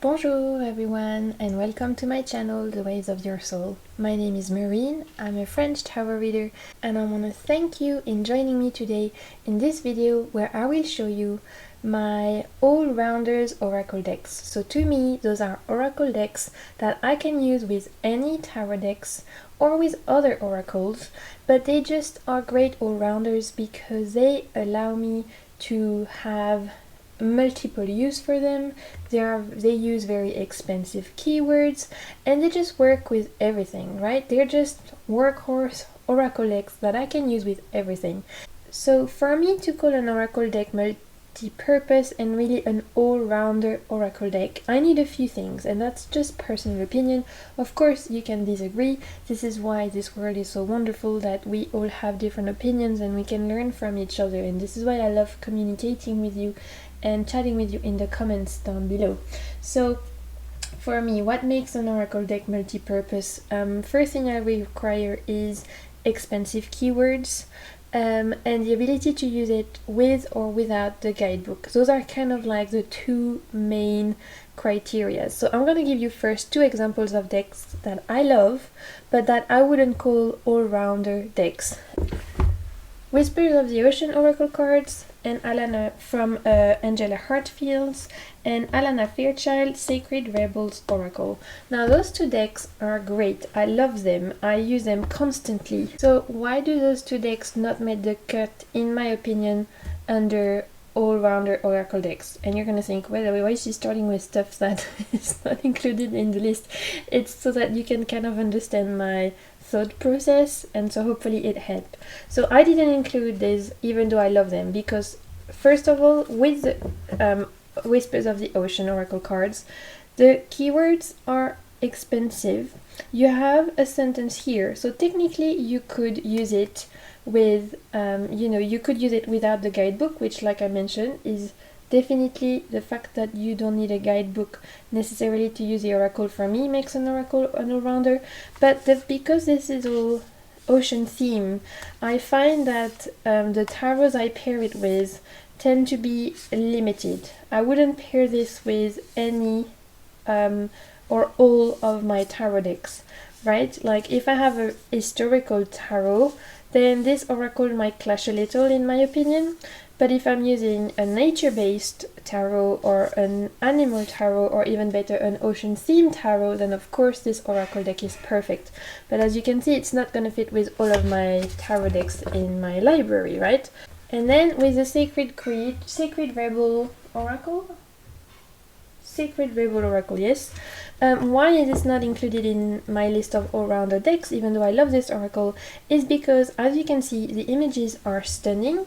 Bonjour everyone and welcome to my channel, The Waves of Your Soul. My name is Marine, I'm a French tarot reader and I want to thank you in joining me today in this video where I will show you my all-rounders oracle decks. So to me, those are oracle decks that I can use with any tarot decks or with other oracles, but they just are great all-rounders because they allow me to have multiple use for them. They use very expensive keywords and they just work with everything, right? They're just workhorse oracle decks that I can use with everything. So for me to call an oracle deck multi-purpose and really an all-rounder oracle deck, I need a few things, and that's just personal opinion. Of course you can disagree. This is why this world is so wonderful, that we all have different opinions and we can learn from each other, and this is why I love communicating with you and chatting with you in the comments down below. So for me, what makes an oracle deck multi-purpose? First thing I require is expensive keywords and the ability to use it with or without the guidebook. Those are kind of like the two main criteria. So I'm going to give you first two examples of decks that I love but that I wouldn't call all-rounder decks. Whispers of the Ocean oracle cards and Alana from Angela Hartfields and Alana Fairchild Sacred Rebels oracle. Now those two decks are great. I love them. I use them constantly. So why do those two decks not make the cut, in my opinion, under all-rounder oracle decks? And you're gonna think, well, why is she starting with stuff that is not included in the list? It's so that you can kind of understand my thought process, and so hopefully it helped. So I didn't include these even though I love them because, first of all, with the Whispers of the Ocean oracle cards, the keywords are expensive. You have a sentence here, so technically you could use it with you could use it without the guidebook, which, like I mentioned, is definitely the fact that you don't need a guidebook necessarily to use the oracle, for me, makes an oracle an all-rounder. But because this is all ocean theme, I find that the tarots I pair it with tend to be limited. I wouldn't pair this with any or all of my tarot decks, right? Like if I have a historical tarot, then this oracle might clash a little in my opinion. But if I'm using a nature-based tarot or an animal tarot, or even better, an ocean-themed tarot, then of course this oracle deck is perfect. But as you can see, it's not going to fit with all of my tarot decks in my library, right? And then with the Sacred Rebel oracle? Sacred Rebel oracle, yes. Why is this not included in my list of all-rounder decks, even though I love this oracle, is because, as you can see, the images are stunning,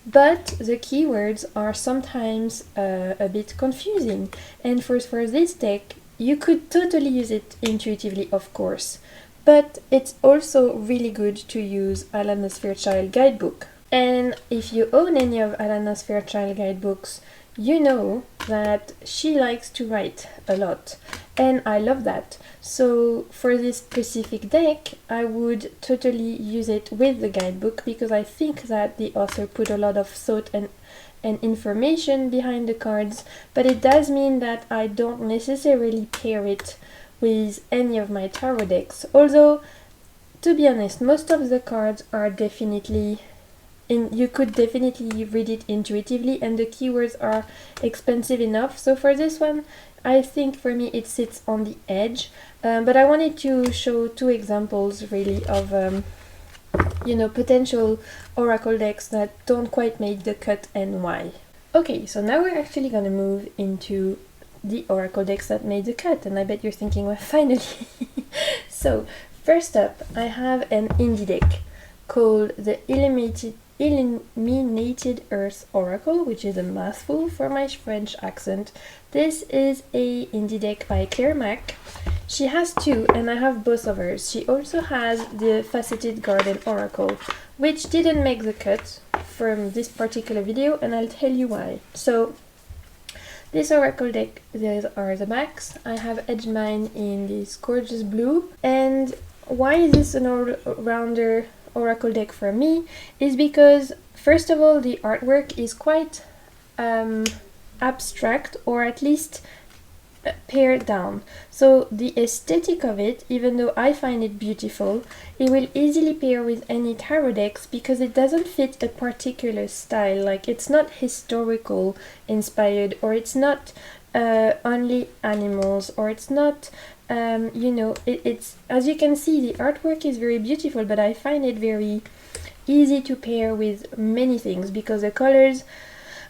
but the keywords are sometimes a bit confusing. And for this deck, you could totally use it intuitively, of course, but it's also really good to use Alana's Fairchild guidebook. And if you own any of Alana's Fairchild guidebooks, you know that she likes to write a lot, and I love that. So for this specific deck, I would totally use it with the guidebook because I think that the author put a lot of thought and information behind the cards, but it does mean that I don't necessarily pair it with any of my tarot decks. Although, to be honest, most of the cards are definitely you could definitely read it intuitively, and the keywords are expensive enough. So for this one, I think for me it sits on the edge. But I wanted to show two examples really of potential oracle decks that don't quite make the cut and why. Okay, so now we're actually gonna move into the oracle decks that made the cut, and I bet you're thinking, well, finally. So first up, I have an indie deck called the Illuminated Earth Oracle, which is a mouthful for my French accent. This is a indie deck by Claire Mack. She has two, and I have both of hers. She also has the Faceted Garden Oracle, which didn't make the cut from this particular video, and I'll tell you why. So this oracle deck, these are the backs. I have edged mine in this gorgeous blue. And why is this an all-rounder oracle deck for me is because, first of all, the artwork is quite abstract, or at least pair down. So the aesthetic of it, even though I find it beautiful, it will easily pair with any tarot decks because it doesn't fit a particular style. Like, it's not historical inspired, or it's not only animals, or it's not you know, it's, as you can see, the artwork is very beautiful, but I find it very easy to pair with many things because the colors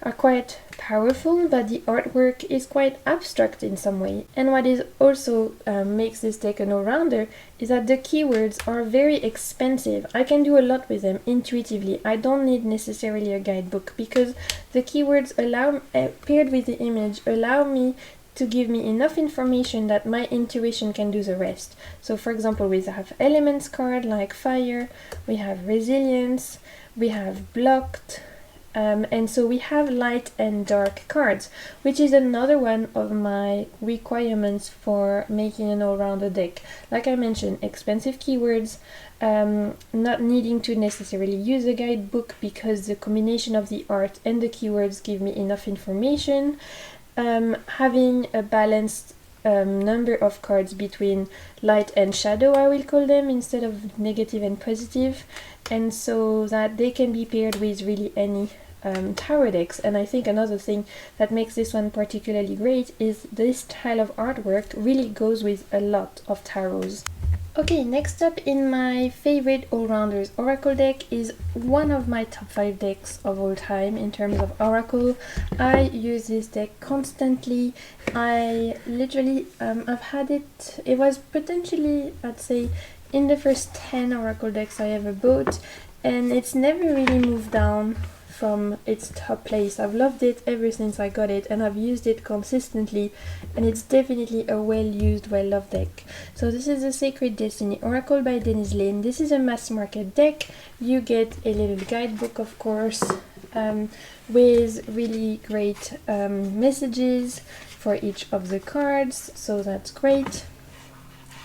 are quite powerful, but the artwork is quite abstract in some way. And what is also makes this deck an all-rounder is that the keywords are very expensive. I can do a lot with them intuitively. I don't need necessarily a guidebook because the keywords allow, paired with the image, allow me to give me enough information that my intuition can do the rest. So for example, we have elements card like fire, we have resilience, we have blocked, and so we have light and dark cards, which is another one of my requirements for making an all-rounder deck. Like I mentioned, expensive keywords, not needing to necessarily use a guidebook because the combination of the art and the keywords give me enough information, having a balanced number of cards between light and shadow, I will call them, instead of negative and positive, and so that they can be paired with really any tarot decks. And I think another thing that makes this one particularly great is this style of artwork really goes with a lot of tarots. Okay, next up in my favorite all-rounders oracle deck is one of my top 5 decks of all time in terms of oracle. I use this deck constantly. I literally, I've had it, it was potentially, I'd say, in the first 10 oracle decks I ever bought, and it's never really moved down from its top place. I've loved it ever since I got it, and I've used it consistently, and it's definitely a well-used, well-loved deck. So this is the Sacred Destiny Oracle by Denise Linn. This is a mass market deck. You get a little guidebook, of course, with really great messages for each of the cards, so that's great.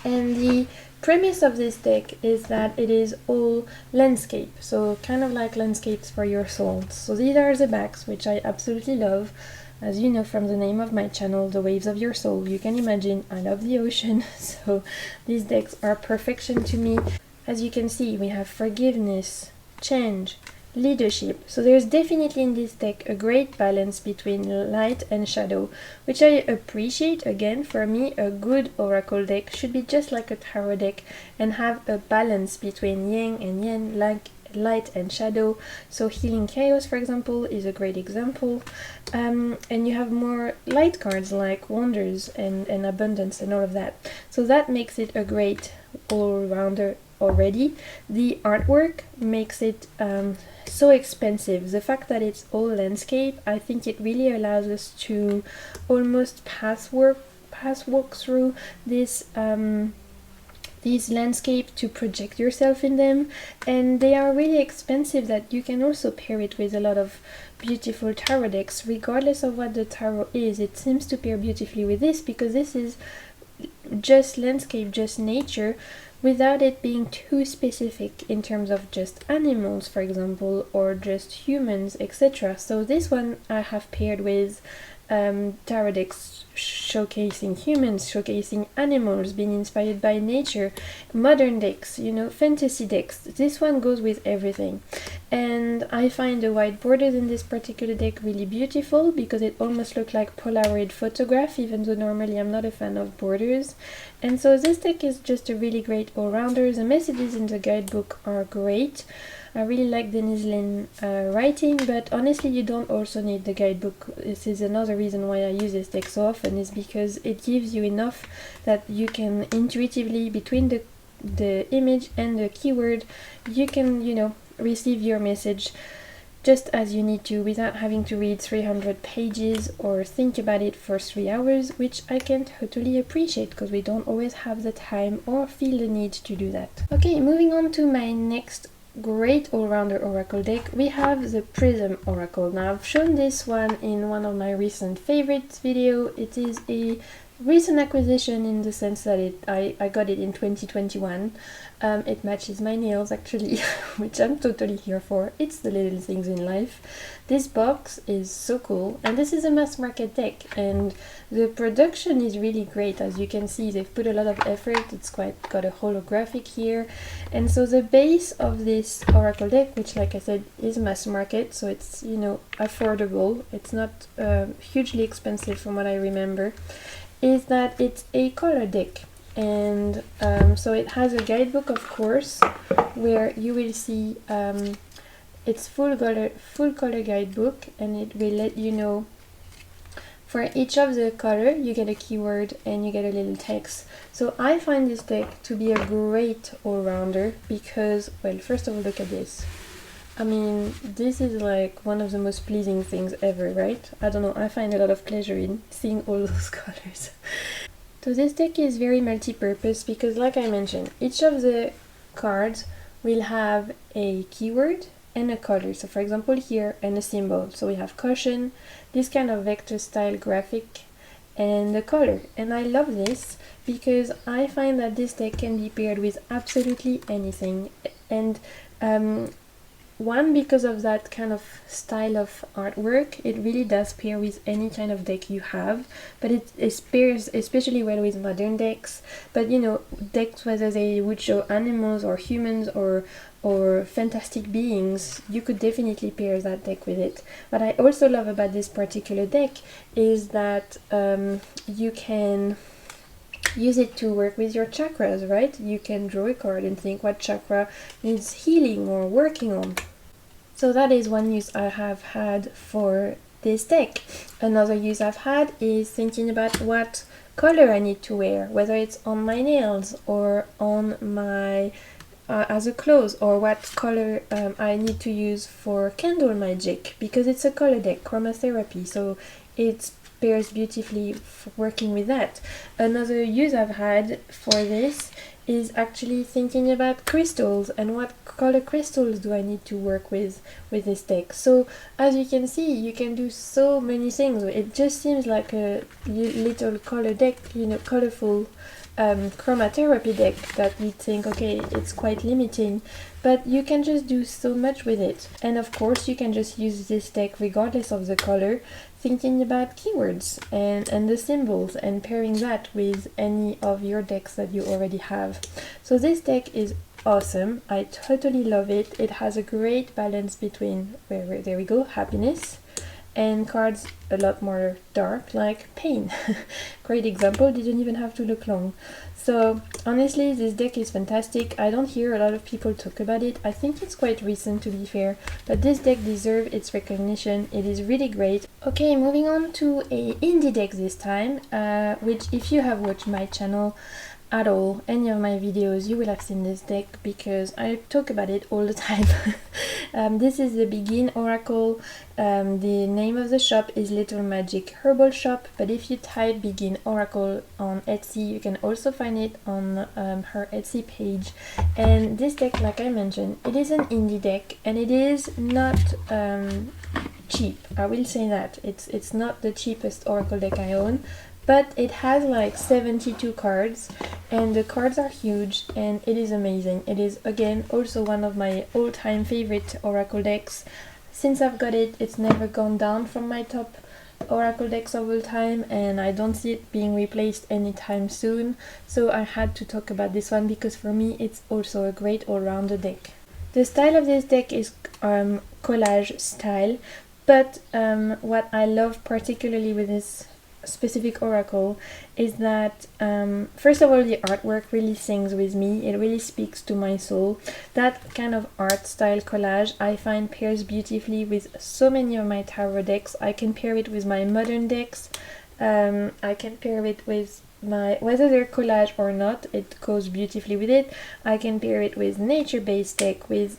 And the premise of this deck is that it is all landscape, so kind of like landscapes for your soul. So these are the backs, which I absolutely love. As you know from the name of my channel, The Waves of Your Soul, you can imagine I love the ocean, so these decks are perfection to me. As you can see, we have forgiveness, change, leadership. So there's definitely in this deck a great balance between light and shadow, which I appreciate. Again, for me, a good oracle deck should be just like a tarot deck and have a balance between yin and yang, like light and shadow. So Healing Chaos, for example, is a great example. And you have more light cards like Wonders and Abundance and all of that. So that makes it a great all-rounder already. The artwork makes it so expensive. The fact that it's all landscape, I think it really allows us to almost pass walk through this these landscapes to project yourself in them, and they are really expensive that you can also pair it with a lot of beautiful tarot decks. Regardless of what the tarot is, it seems to pair beautifully with this because this is just landscape, just nature, without it being too specific in terms of just animals, for example, or just humans, etc. So this one I have paired with tarot decks showcasing humans, showcasing animals, being inspired by nature, modern decks, you know, fantasy decks. This one goes with everything. And I find the white borders in this particular deck really beautiful because it almost looks like Polaroid photograph, even though normally I'm not a fan of borders. And so this deck is just a really great all-rounder. The messages in the guidebook are great. I really like Denise Linn writing, but honestly you don't also need the guidebook. This is another reason why I use this deck so often, is because it gives you enough that you can intuitively, between the image and the keyword, you can, you know, receive your message just as you need to without having to read 300 pages or think about it for 3 hours, which I can totally appreciate because we don't always have the time or feel the need to do that. Okay, moving on to my next great all-rounder oracle deck, we have the Prism Oracle. Now I've shown this one in one of my recent favorites video. It is a recent acquisition in the sense that I got it in 2021. It matches my nails actually, which I'm totally here for. It's the little things in life. This box is so cool, and this is a mass market deck, and the production is really great. As you can see, they've put a lot of effort. It's quite got a holographic here, and so the base of this oracle deck, which like I said is mass market, so it's, you know, affordable, it's not hugely expensive from what I remember, is that it's a color deck. And so it has a guidebook, of course, where you will see it's full color guidebook, and it will let you know for each of the color you get a keyword and you get a little text. So I find this deck to be a great all-rounder because, well, first of all, look at this. I mean, this is like one of the most pleasing things ever, right? I don't know, I find a lot of pleasure in seeing all those colors. So this deck is very multi-purpose because, like I mentioned, each of the cards will have a keyword and a color. So for example here, and a symbol. So we have caution, this kind of vector style graphic, and the color. And I love this because I find that this deck can be paired with absolutely anything. And one, because of that kind of style of artwork, it really does pair with any kind of deck you have, but it pairs especially well with modern decks. But you know, decks, whether they would show animals or humans or fantastic beings, you could definitely pair that deck with it. What I also love about this particular deck is that you can use it to work with your chakras, right? You can draw a card and think what chakra needs healing or working on. So that is one use I have had for this deck. Another use I've had is thinking about what color I need to wear, whether it's on my nails or on my as a clothes, or what color I need to use for candle magic, because it's a color deck, chromotherapy, so it pairs beautifully working with that. Another use I've had for this is actually thinking about crystals and what color crystals do I need to work with this deck. So as you can see, you can do so many things. It just seems like a little color deck, you know, colorful chromotherapy deck that we think, okay, it's quite limiting, but you can just do so much with it. And of course you can just use this deck regardless of the color, thinking about keywords and the symbols and pairing that with any of your decks that you already have. So this deck is awesome. I totally love it. It has a great balance between, there we go, happiness, and cards a lot more dark, like pain. Great example, didn't even have to look long. So honestly, this deck is fantastic. I don't hear a lot of people talk about it. I think it's quite recent, to be fair, but this deck deserves its recognition. It is really great. Okay, moving on to a indie deck this time, which, if you have watched my channel at all, any of my videos, you will have seen this deck because I talk about it all the time. This is the Begin Oracle. The name of the shop is Little Magic Herbal Shop, but if you type Begin Oracle on Etsy, you can also find it on her Etsy page. And this deck, like I mentioned, it is an indie deck, and it is not cheap. I will say that it's not the cheapest Oracle deck I own, but it has like 72 cards, and the cards are huge, and it is amazing. It is, again, also one of my all-time favorite Oracle decks. Since I've got it, it's never gone down from my top Oracle decks of all time, and I don't see it being replaced anytime soon. So I had to talk about this one because for me it's also a great all-rounder deck. The style of this deck is collage style, but what I love particularly with this specific oracle is that first of all, the artwork really sings with me. It really speaks to my soul. That kind of art style collage I find pairs beautifully with so many of my tarot decks. I can pair it with my modern decks. I can pair it with my, whether they're collage or not, it goes beautifully with it. I can pair it with nature-based deck, with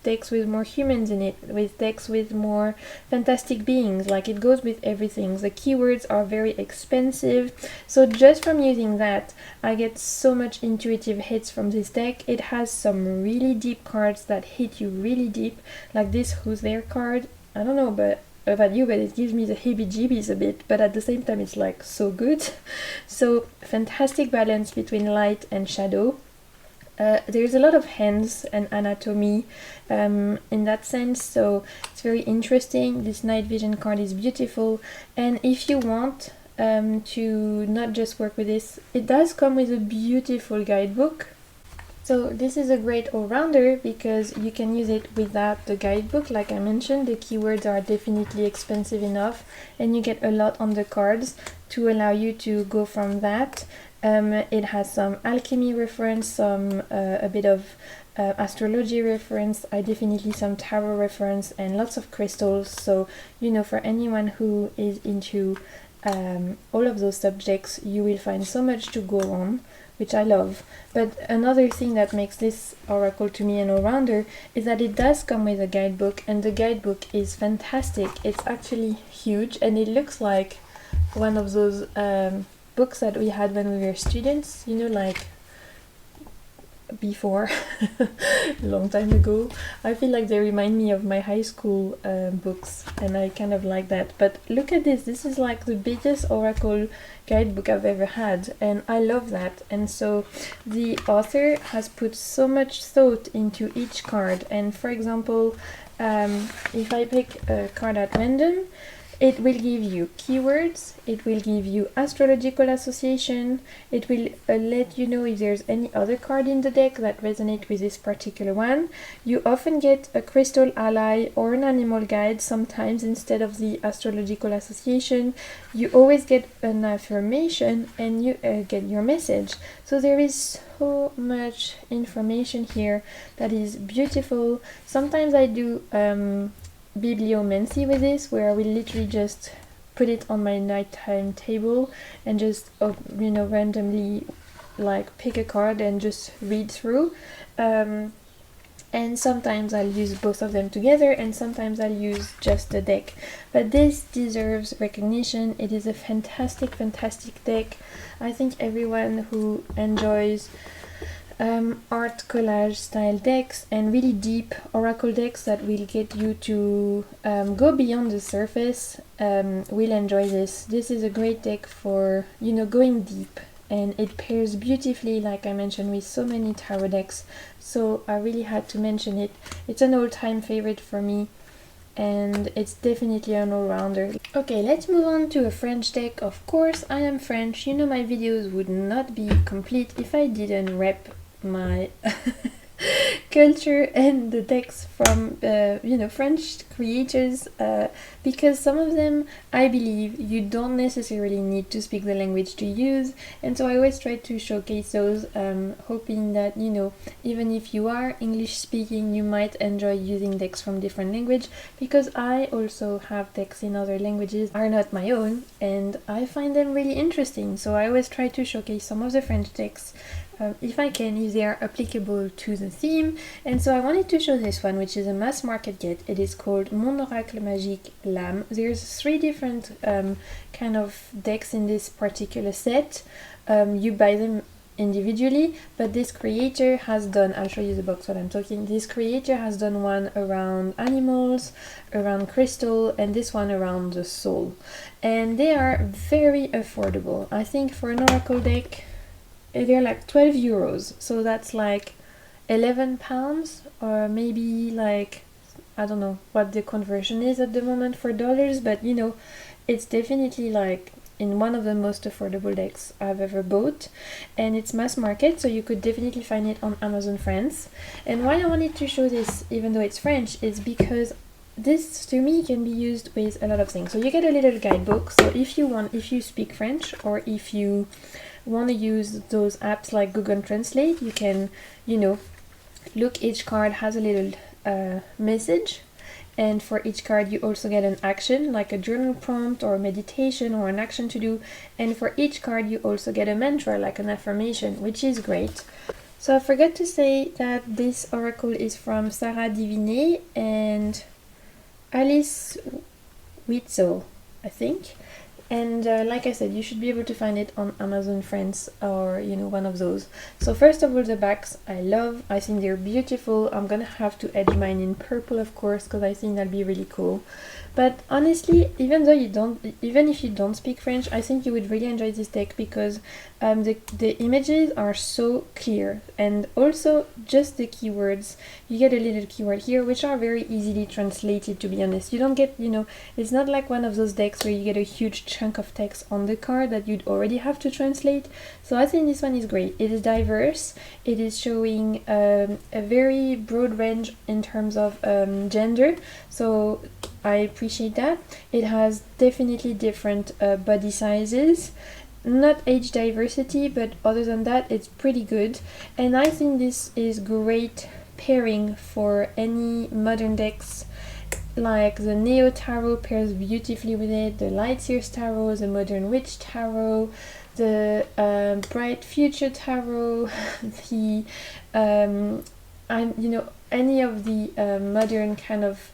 decks with more humans in it, with decks with more fantastic beings. Like, it goes with everything. The keywords are very expensive, so just from using that I get so much intuitive hits from this deck. It has some really deep cards that hit you really deep, like this Who's There card. I don't know, but about you, but it gives me the heebie-jeebies a bit, but at the same time it's like so good. So fantastic balance between light and shadow. There's a lot of hands and anatomy in that sense, so it's very interesting. This night vision card is beautiful, and if you want to not just work with this, it does come with a beautiful guidebook. So this is a great all-rounder because you can use it without the guidebook. Like I mentioned, the keywords are definitely expensive enough, and you get a lot on the cards to allow you to go from that. It has some alchemy reference, some a bit of astrology reference, definitely some tarot reference, and lots of crystals. So, you know, for anyone who is into all of those subjects, you will find so much to go on, which I love. But another thing that makes this oracle to me an all-rounder is that it does come with a guidebook, and the guidebook is fantastic. It's actually huge, and it looks like one of those books that we had when we were students, you know, like before, a long time ago. I feel like they remind me of my high school books, and I kind of like that. But look at this, this is like the biggest oracle guidebook I've ever had, and I love that. And so the author has put so much thought into each card. And for example, if I pick a card at random, it will give you keywords, it will give you astrological association, it will let you know if there's any other card in the deck that resonate with this particular one. You often get a crystal ally or an animal guide sometimes instead of the astrological association. You always get an affirmation, and you get your message. So there is so much information here that is beautiful. Sometimes I do bibliomancy with this, where I will literally just put it on my nighttime table and just you know, randomly like pick a card and just read through, and sometimes I'll use both of them together, and sometimes I'll use just the deck. But this deserves recognition. It is a fantastic deck. I think everyone who enjoys art collage style decks and really deep oracle decks that will get you to go beyond the surface will enjoy this. This is a great deck for, you know, going deep, and it pairs beautifully, like I mentioned, with so many tarot decks. So I really had to mention it. It's an all-time favorite for me, and it's definitely an all-rounder. Okay, let's move on to a French deck. Of course, I am French. You know, my videos would not be complete if I didn't rep my culture and the decks from you know, French creators, because some of them, I believe, you don't necessarily need to speak the language to use, and so I always try to showcase those, hoping that, you know, even if you are English speaking, you might enjoy using decks from different language, because I also have decks in other languages, are not my own, and I find them really interesting. So I always try to showcase some of the French decks if I can, if they are applicable to the theme. And so I wanted to show this one, which is a mass market kit. It is called Mon Oracle Magique L'Âme. There's 3 different kind of decks in this particular set. You buy them individually, but this creator has done, I'll show you the box while I'm talking, this creator has done one around animals, around crystal, and this one around the soul. And they are very affordable. I think for an oracle deck, they're like 12 euros, so that's like 11 pounds, or maybe like, I don't know what the conversion is at the moment for dollars, but you know, it's definitely like in one of the most affordable decks I've ever bought, and it's mass market, so you could definitely find it on Amazon France. And why I wanted to show this, even though it's French, is because this to me can be used with a lot of things. So you get a little guidebook, so if you speak French, or if you want to use those apps like Google Translate, you can, you know, look, each card has a little message, and for each card you also get an action, like a journal prompt or a meditation or an action to do, and for each card you also get a mantra, like an affirmation, which is great. So I forgot to say that this oracle is from Sarah Divinet and Alice Witzel, I think. And like I said, you should be able to find it on Amazon France or one of those. So first of all, the backs I love. I think they're beautiful. I'm gonna have to edge mine in purple, of course, because I think that'd be really cool. But honestly, even if you don't speak French, I think you would really enjoy this deck because the images are so clear, and also just the keywords. You get a little keyword here, which are very easily translated, to be honest. You don't get, it's not like one of those decks where you get a huge chunk of text on the card that you'd already have to translate. So I think this one is great. It is diverse. It is showing a very broad range in terms of gender. So I appreciate that. It has definitely different body sizes, not age diversity, but other than that it's pretty good. And I think this is great pairing for any modern decks. Like the Neo Tarot pairs beautifully with it, the Light Seers Tarot, the Modern Witch Tarot, the Bright Future Tarot, the any of the modern kind of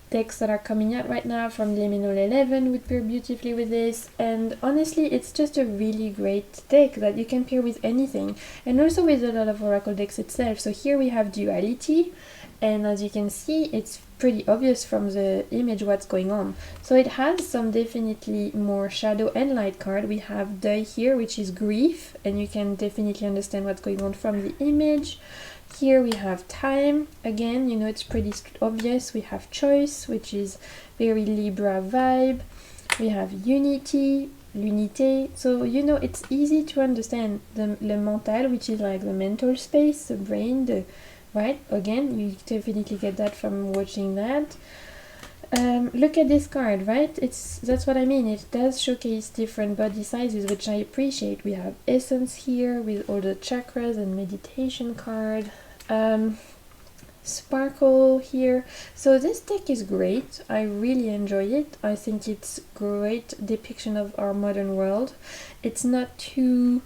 decks that are coming out right now from Liminal 11 would pair beautifully with this. And honestly, it's just a really great deck that you can pair with anything, and also with a lot of Oracle decks itself. So here we have Duality, and as you can see, it's pretty obvious from the image what's going on. So it has some definitely more shadow and light card. We have Deuil here, which is grief, and you can definitely understand what's going on from the image. Here we have time, again, it's pretty obvious. We have choice, which is very Libra vibe. We have unity, l'unité. So, it's easy to understand. The le mental, which is like the mental space, the brain, right? Again, you definitely get that from watching that. Look at this card, right? That's what I mean. It does showcase different body sizes, which I appreciate. We have essence here with all the chakras and meditation card. Sparkle here. So this deck is great. I really enjoy it. I think it's great depiction of our modern world. It's not too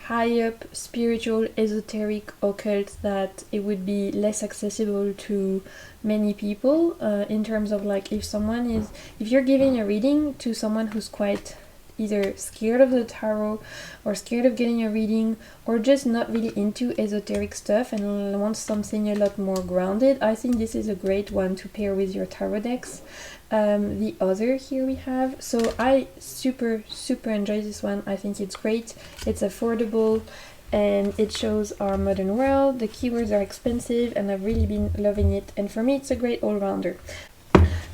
high up, spiritual, esoteric, occult, that it would be less accessible to many people, in terms of like if you're giving a reading to someone who's quite either scared of the tarot or scared of getting a reading, or just not really into esoteric stuff and wants something a lot more grounded, I think this is a great one to pair with your tarot decks. The other here we have, so I super enjoy this one. I think it's great, it's affordable, and it shows our modern world. The keywords are expensive and I've really been loving it, and for me it's a great all-rounder.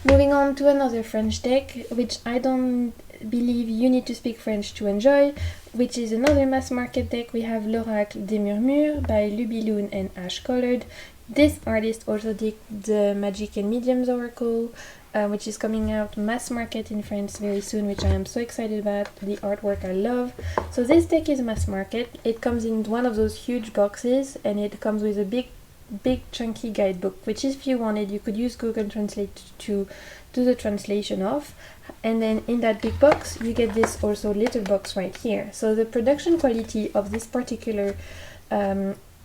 Moving on to another French deck, which I don't believe you need to speak French to enjoy, which is another mass market deck. We have L'Oracle des Murmures by Lubiloon and Ash Colored. This artist also did the Magic and Mediums Oracle, which is coming out mass market in France very soon, which I am so excited about. The artwork I love. So this deck is mass market. It comes in one of those huge boxes, and it comes with a big chunky guidebook, which if you wanted you could use Google Translate to do the translation of. And then in that big box you get this also little box right here. So the production quality of this particular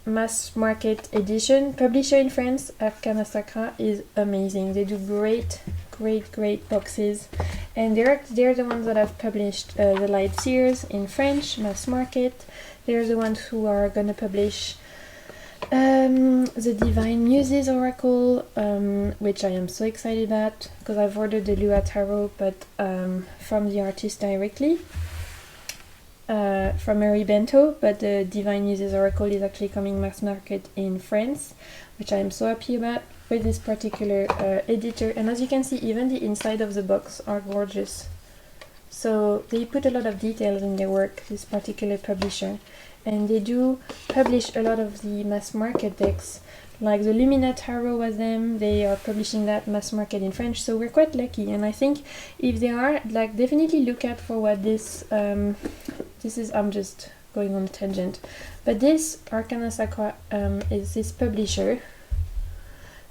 mass market edition, publisher in France, Arcana Sacra, is amazing. They do great boxes, and they're the ones that have published the Light Seers in French mass market. They're the ones who are gonna publish the Divine Muses Oracle, which I am so excited about because I've ordered the Lua Tarot, but from the artist directly, from Mary Bento, but the Divine Muses Oracle is actually coming mass market in France, which I am so happy about with this particular editor. And as you can see, even the inside of the box are gorgeous. So they put a lot of details in their work, this particular publisher. And they do publish a lot of the mass market decks, like the Lumina Tarot was them. They are publishing that mass market in French, so we're quite lucky. And I think if they are, like, definitely look out for what this is. I'm just going on a tangent, but this Arcana Sacra is this publisher.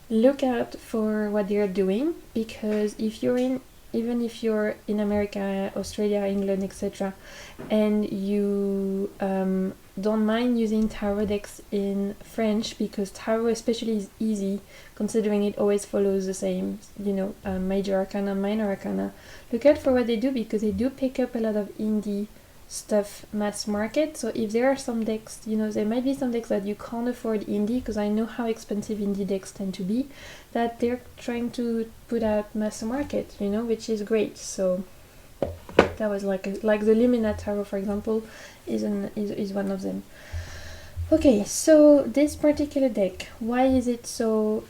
Look out for what they're doing, because even if you're in America, Australia, England, etc., and you don't mind using tarot decks in French, because tarot especially is easy, considering it always follows the same, major arcana, minor arcana. Look out for what they do, because they do pick up a lot of indie stuff mass market. So if there are some decks, there might be some decks that you can't afford indie, because I know how expensive indie decks tend to be, that they're trying to put out mass market, which is great. So that was like the Lumina Tarot, for example, is one of them. Okay, so this particular deck, why is it so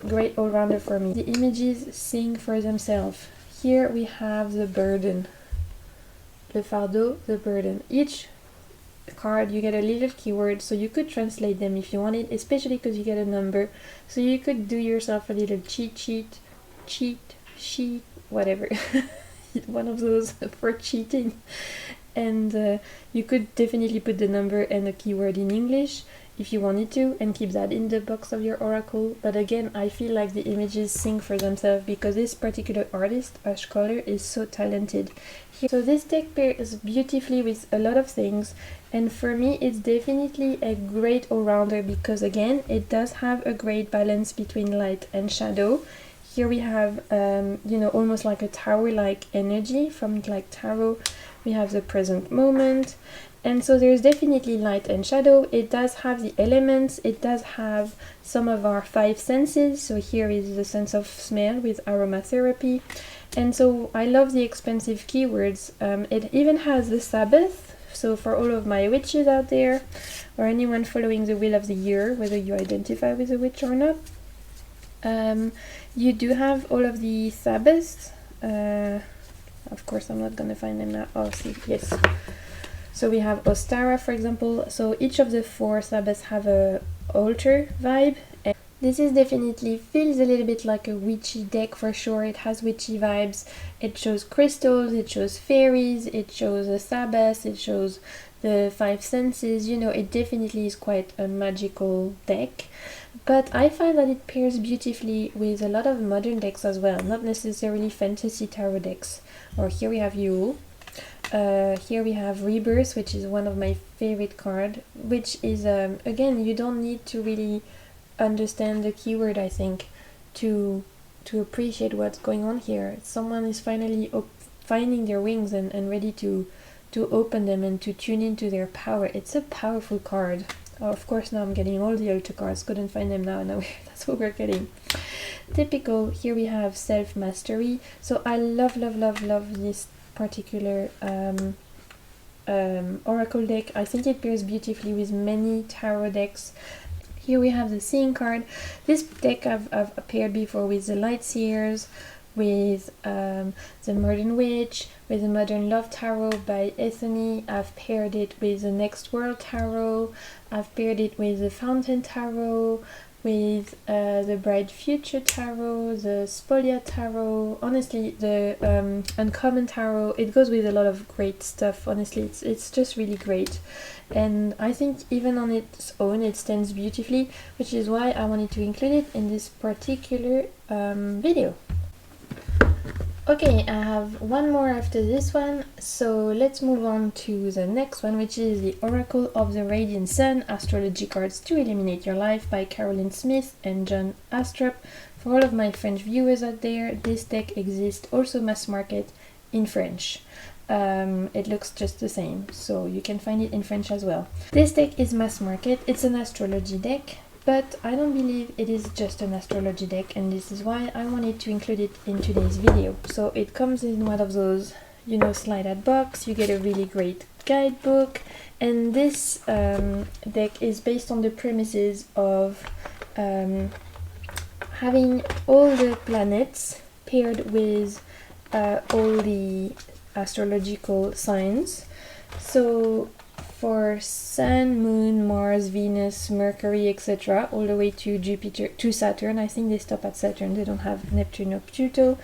great all-rounder for me? The images sing for themselves. Here we have the burden. Le fardeau, the burden. Each card you get a little keyword, so you could translate them if you wanted, especially because you get a number. So you could do yourself a little cheat sheet, whatever. One of those for cheating. And you could definitely put the number and a keyword in English if you wanted to, and keep that in the box of your oracle. But again, I feel like the images sing for themselves, because this particular artist, Ash Color, is so talented. So this deck pairs beautifully with a lot of things, and for me it's definitely a great all-rounder, because again, it does have a great balance between light and shadow. Here we have, almost like a tower-like energy from like tarot. We have the present moment, and so there's definitely light and shadow. It does have the elements, it does have some of our 5 senses. So here is the sense of smell with aromatherapy. And so I love the expensive keywords. It even has the Sabbath. So for all of my witches out there, or anyone following the wheel of the year, whether you identify with a witch or not, you do have all of the Sabbaths. Of course, I'm not going to find them now. Oh, see, yes. So we have Ostara, for example. So each of the 4 Sabbaths have a altar vibe. And this is definitely feels a little bit like a witchy deck for sure. It has witchy vibes. It shows crystals, it shows fairies, it shows a Sabbath, it shows the 5 senses. It definitely is quite a magical deck. But I find that it pairs beautifully with a lot of modern decks as well, not necessarily fantasy tarot decks. Or here we have Yule. Here we have Rebirth, which is one of my favorite cards, which is, again, you don't need to really understand the keyword, I think, to appreciate what's going on here. Someone is finally finding their wings and ready to open them and to tune into their power. It's a powerful card. Oh, of course, now I'm getting all the altar cards. Couldn't find them now. That's what we're getting. Typical. Here we have self-mastery. So I love this particular oracle deck. I think it pairs beautifully with many tarot decks. Here we have the Seeing card. This deck I've paired before with the Light Seers, with the Modern Witch, with the Modern Love Tarot by Ethony. I've paired it with the Next World Tarot. I've paired it with the Fountain Tarot, with the Bright Future Tarot, the Spolia Tarot. Honestly, the Uncommon Tarot. It goes with a lot of great stuff. Honestly, it's just really great. And I think even on its own it stands beautifully, which is why I wanted to include it in this particular video. Okay, I have one more after this one, so let's move on to the next one, which is the Oracle of the Radiant Sun, Astrology Cards to Illuminate Your Life by Caroline Smith and John Astrup. For all of my French viewers out there, this deck exists also mass market in French. It looks just the same, so you can find it in French as well. This deck is mass market, it's an astrology deck, but I don't believe it is just an astrology deck, and this is why I wanted to include it in today's video. So it comes in one of those, slide out box, you get a really great guidebook, and this deck is based on the premises of having all the planets paired with all the astrological signs. So for Sun, Moon, Mars, Venus, Mercury, etc., all the way to Jupiter, to Saturn. I think they stop at Saturn, they don't have Neptune or Pluto.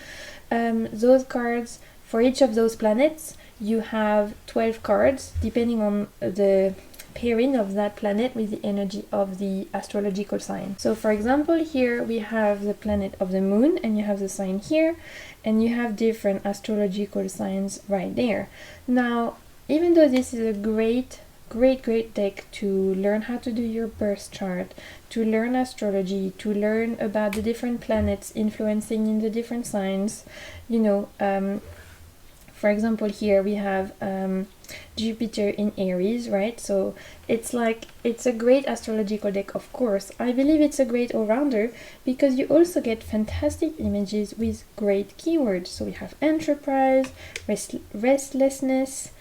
Those cards, for each of those planets, you have 12 cards, depending on the pairing of that planet with the energy of the astrological sign. So for example, here we have the planet of the Moon, and you have the sign here, and you have different astrological signs right there. Now, even though this is a great great deck to learn how to do your birth chart, to learn astrology, to learn about the different planets influencing in the different signs. You know, for example, here we have Jupiter in Aries, right? So it's a great astrological deck, of course. I believe it's a great all-rounder because you also get fantastic images with great keywords. So we have enterprise, restlessness.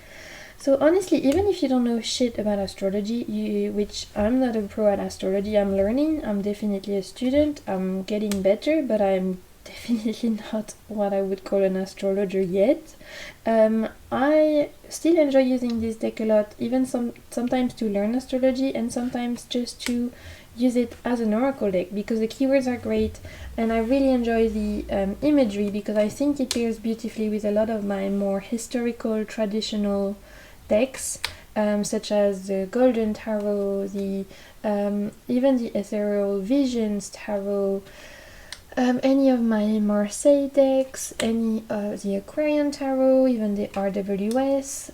So honestly, even if you don't know shit about astrology, which I'm not a pro at astrology, I'm learning, I'm definitely a student, I'm getting better, but I'm definitely not what I would call an astrologer yet. I still enjoy using this deck a lot, even sometimes to learn astrology and sometimes just to use it as an oracle deck because the keywords are great and I really enjoy the imagery because I think it pairs beautifully with a lot of my more historical, traditional decks, such as the Golden Tarot, the even the Ethereal Visions Tarot, any of my Marseille decks, any of the Aquarian Tarot, even the RWS,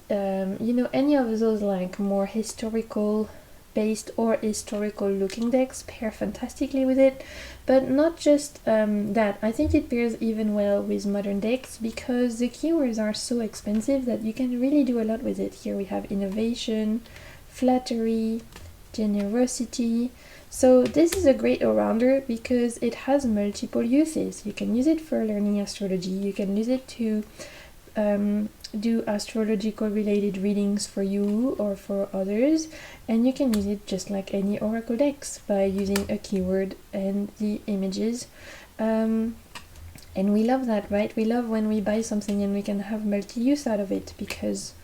you know, any of those like more historical based or historical looking decks pair fantastically with it. But not just that, I think it pairs even well with modern decks because the keywords are so expensive that you can really do a lot with it. Here we have innovation, flattery, generosity. So this is a great all-rounder because it has multiple uses. You can use it for learning astrology, you can use it to do astrological related readings for you or for others, and you can use it just like any oracle decks by using a keyword and the images. And we love that, right? We love when we buy something and we can have multi-use out of it because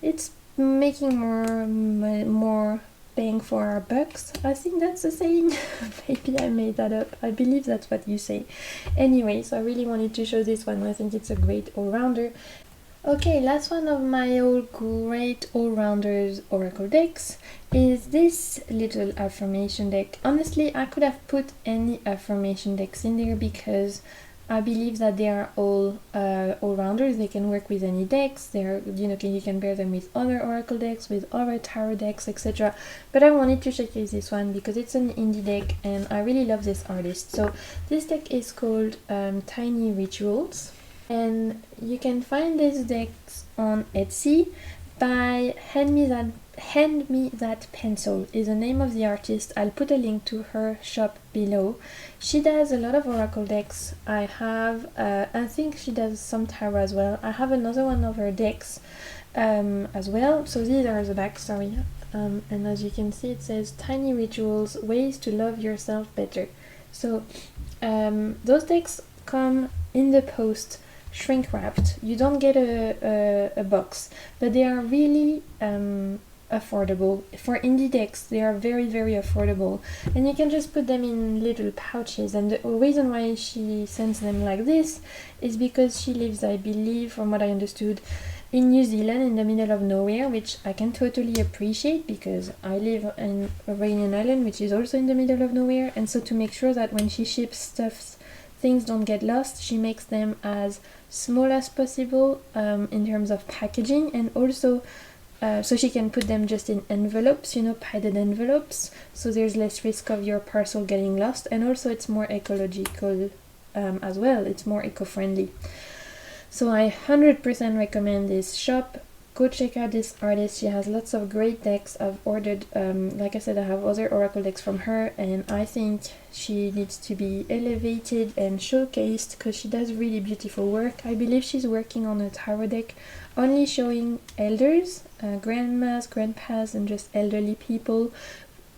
it's making more bang for our bucks. I think that's a saying. Maybe I made that up. I believe that's what you say. Anyway, so I really wanted to show this one. I think it's a great all-rounder. Okay, last one of my great all-rounders oracle decks is this little affirmation deck. Honestly, I could have put any affirmation decks in there because I believe that they are all all-rounders. They can work with any decks. You can pair them with other oracle decks, with other tarot decks, etc. But I wanted to showcase this one because it's an indie deck and I really love this artist. So this deck is called Tiny Rituals, and you can find these decks on Etsy by Hand Me That Pencil is the name of the artist. I'll put a link to her shop below. She does a lot of oracle decks. I think she does some tarot as well. I have another one of her decks as well. So these are the backstory. And as you can see, it says Tiny Rituals, Ways to Love Yourself Better. So those decks come in the post shrink wrapped. You don't get a box, but they are really affordable. For indie decks, they are very affordable, and you can just put them in little pouches. And the reason why she sends them like this is because she lives, I believe, from what I understood, in New Zealand, in the middle of nowhere, which I can totally appreciate because I live in Rainian Island, which is also in the middle of nowhere. And so to make sure that when she ships stuff, things don't get lost, she makes them as small as possible in terms of packaging, and also so she can put them just in envelopes, padded envelopes, so there's less risk of your parcel getting lost, and also it's more ecological as well, it's more eco-friendly. So I 100% recommend this shop. Go check out this artist. She has lots of great decks. I've ordered, like I said, I have other oracle decks from her, and I think she needs to be elevated and showcased because she does really beautiful work. I believe she's working on a tarot deck only showing elders, grandmas, grandpas, and just elderly people,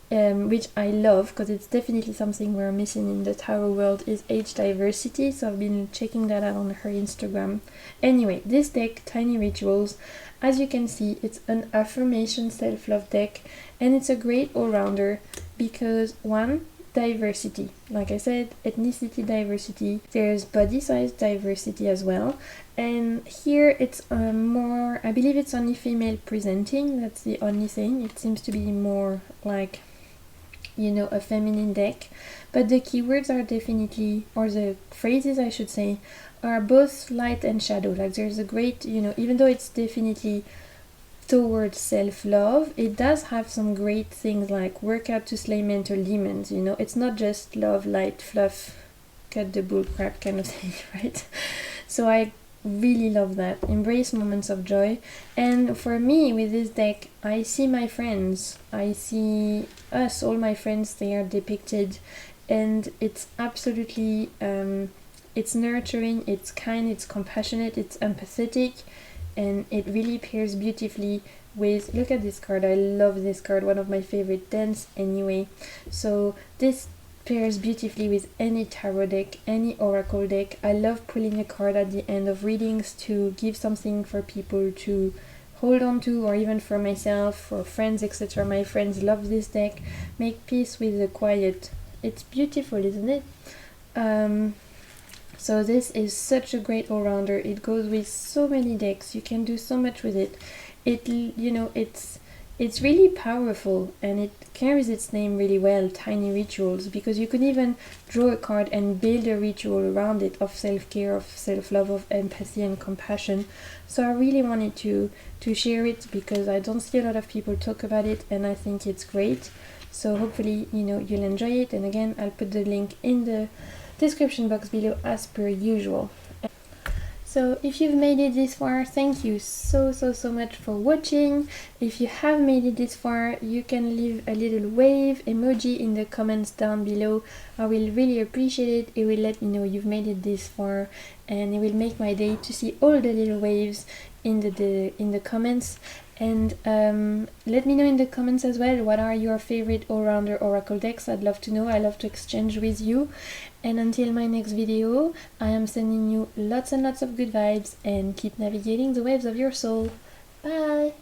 which I love because it's definitely something we're missing in the tarot world, is age diversity. So I've been checking that out on her Instagram. Anyway, this deck, Tiny Rituals, as you can see, it's an affirmation self-love deck, and it's a great all-rounder because, one, diversity. Like I said, ethnicity diversity. There's body size diversity as well. And here it's more, I believe it's only female presenting. That's the only thing. It seems to be more like, a feminine deck. But the keywords are definitely, or the phrases I should say, are both light and shadow. Like there's a great, even though it's definitely towards self-love. It does have some great things like work out to slay mental demons, you know. It's not just love, light, fluff, cut the bull crap kind of thing, right? So I really love that. Embrace moments of joy. And for me, with this deck, I see my friends. I see us, all my friends, they are depicted. And it's absolutely, it's nurturing, it's kind, it's compassionate, it's empathetic. And it really pairs beautifully with, look at this card, I love this card, one of my favorite decks anyway. So this pairs beautifully with any tarot deck, any oracle deck. I love pulling a card at the end of readings to give something for people to hold on to, or even for myself, for friends, etc. My friends love this deck. Make peace with the quiet. It's beautiful, isn't it? So this is such a great all-rounder. It goes with so many decks. You can do so much with it. It's really powerful, and it carries its name really well, Tiny Rituals, because you can even draw a card and build a ritual around it of self-care, of self-love, of empathy and compassion. So I really wanted to share it because I don't see a lot of people talk about it, and I think it's great. So hopefully, you'll enjoy it. And again, I'll put the link in the description box below as per usual. So if you've made it this far, thank you so much for watching. If you have made it this far, you can leave a little wave emoji in the comments down below. I will really appreciate it. It will let me know you've made it this far, and it will make my day to see all the little waves in the comments. And let me know in the comments as well, what are your favorite all-rounder oracle decks? I'd love to know. I love to exchange with you. And until my next video, I am sending you lots and lots of good vibes, and keep navigating the waves of your soul. Bye!